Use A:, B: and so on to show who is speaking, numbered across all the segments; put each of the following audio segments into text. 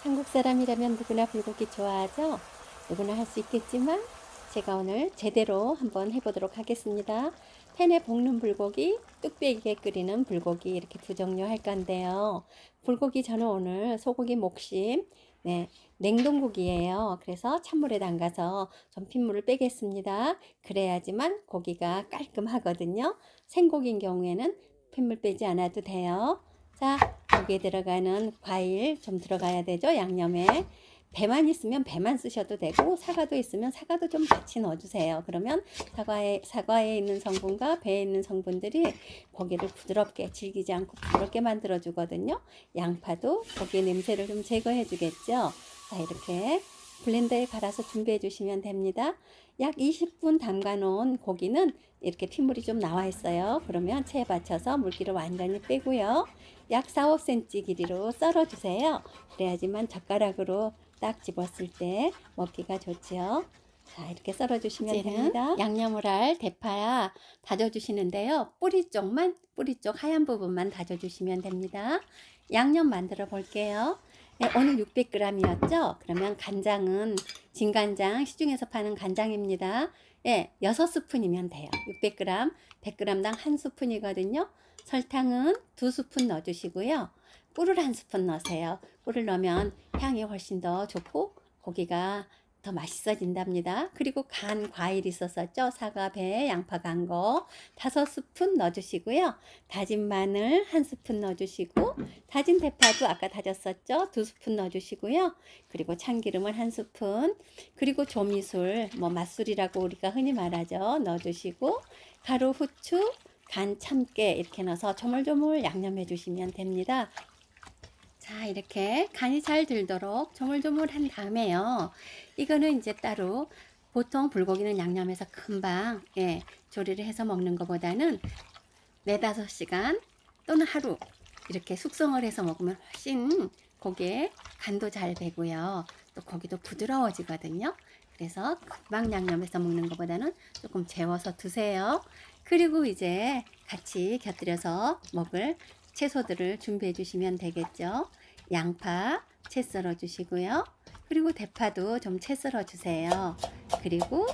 A: 한국 사람이라면 누구나 불고기 좋아하죠? 누구나 할 수 있겠지만 제가 오늘 제대로 한번 해보도록 하겠습니다. 팬에 볶는 불고기, 뚝배기에 끓이는 불고기 이렇게 두 종류 할 건데요. 불고기 저는 오늘 소고기 목심, 냉동고기예요. 그래서 찬물에 담가서 좀 핏물을 빼겠습니다. 그래야지만 고기가 깔끔하거든요. 생고기인 경우에는 핏물 빼지 않아도 돼요. 자, 여기에 들어가는 과일 좀 들어가야 되죠. 양념에 배만 있으면 배만 쓰셔도 되고 사과도 있으면 사과도 좀 같이 넣어주세요. 그러면 사과에 있는 성분과 배에 있는 성분들이 고기를 부드럽게 질기지 않고 부드럽게 만들어 주거든요. 양파도 고기 냄새를 좀 제거해 주겠죠. 자, 이렇게 블렌더에 갈아서 준비해 주시면 됩니다. 약 20분 담가 놓은 고기는 이렇게 핏물이 좀 나와 있어요. 그러면 체에 받쳐서 물기를 완전히 빼고요. 약 4-5cm 길이로 썰어 주세요. 그래야지만 젓가락으로 딱 집었을 때 먹기가 좋죠. 자, 이렇게 썰어 주시면 됩니다. 양념을 할 대파 다져 주시는데요. 뿌리 쪽 하얀 부분만 다져 주시면 됩니다. 양념 만들어 볼게요. 네, 오늘 600g이었죠? 그러면 간장은 진간장, 시중에서 파는 간장입니다. 예, 6스푼이면 돼요. 600g, 100g당 1스푼이거든요. 설탕은 2스푼 넣어주시고요. 꿀을 1스푼 넣으세요. 꿀을 넣으면 향이 훨씬 더 좋고 고기가 더 맛있어진답니다. 그리고 간 과일이 있었었죠. 사과, 배, 양파 간 거 5스푼 넣어주시고요. 다진 마늘 1스푼 넣어주시고 다진 대파도 아까 다졌었죠. 2스푼 넣어주시고요. 그리고 참기름을 1스푼, 그리고 조미술, 맛술이라고 우리가 흔히 말하죠. 넣어주시고 가루, 후추, 간, 참깨 이렇게 넣어서 조물조물 양념해 주시면 됩니다. 자, 이렇게 간이 잘 들도록 조물조물한 다음에요. 이거는 이제 따로 보통 불고기는 양념해서 금방 조리를 해서 먹는 것보다는 4-5시간 또는 하루 이렇게 숙성을 해서 먹으면 훨씬 고기에 간도 잘 배고요. 또 고기도 부드러워지거든요. 그래서 금방 양념해서 먹는 것보다는 조금 재워서 드세요. 그리고 이제 같이 곁들여서 먹을 채소들을 준비해 주시면 되겠죠. 양파 채 썰어 주시고요. 그리고 대파도 좀 채 썰어 주세요. 그리고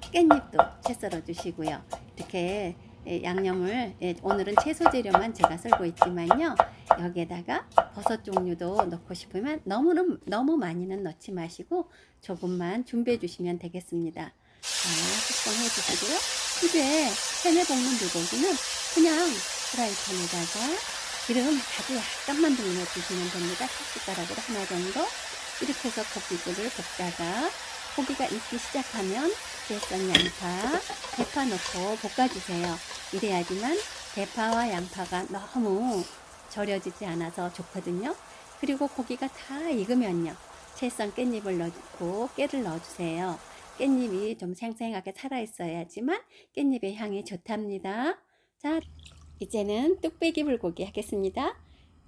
A: 깻잎도 채 썰어 주시고요. 이렇게 양념을 오늘은 채소 재료만 제가 썰고 있지만요. 여기에다가 버섯 종류도 넣고 싶으면 너무 많이는 넣지 마시고 조금만 준비해 주시면 되겠습니다. 자, 숙성해 주시고요. 이제 팬에 볶는 불고기는 그냥 프라이팬에다가 기름 아주 약간만 돌려 주시면 됩니다. 숟가락으로 하나 정도. 이렇게 해서 고기를 볶다가 고기가 익기 시작하면 썬 양파, 대파 넣고 볶아주세요. 이래야지만 대파와 양파가 너무 절여지지 않아서 좋거든요. 그리고 고기가 다 익으면요. 채 썬 깻잎을 넣고 깨를 넣어주세요. 깻잎이 좀 생생하게 살아있어야지만 깻잎의 향이 좋답니다. 자, 이제는 뚝배기 불고기 하겠습니다.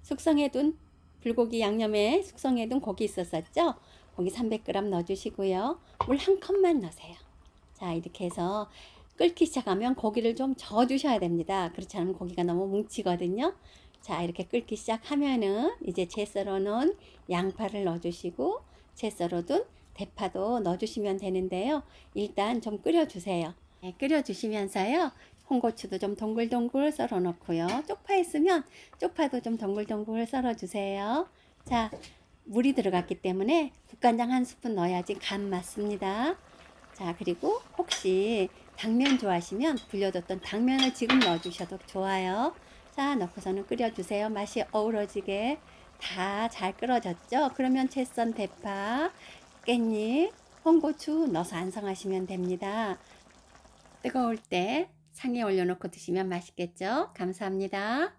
A: 숙성해둔 불고기 양념에 숙성해둔 고기 있었었죠? 고기 300g 넣어주시고요. 물 1컵만 넣으세요. 자, 이렇게 해서 끓기 시작하면 고기를 좀 저어주셔야 됩니다. 그렇지 않으면 고기가 너무 뭉치거든요. 자, 이렇게 끓기 시작하면은 이제 채 썰어 놓은 양파를 넣어주시고 채 썰어둔 대파도 넣어주시면 되는데요. 일단 좀 끓여주세요. 끓여주시면서요. 홍고추도 좀 동글동글 썰어 놓고요. 쪽파 있으면 쪽파도 좀 동글동글 썰어 주세요. 자, 물이 들어갔기 때문에 국간장 1스푼 넣어야지 간 맞습니다. 자, 그리고 혹시 당면 좋아하시면 불려뒀던 당면을 지금 넣어주셔도 좋아요. 자, 넣고서는 끓여주세요. 맛이 어우러지게 다 잘 끓어졌죠? 그러면 채 썬 대파, 깻잎, 홍고추 넣어서 안성하시면 됩니다. 뜨거울 때 상에 올려놓고 드시면 맛있겠죠? 감사합니다.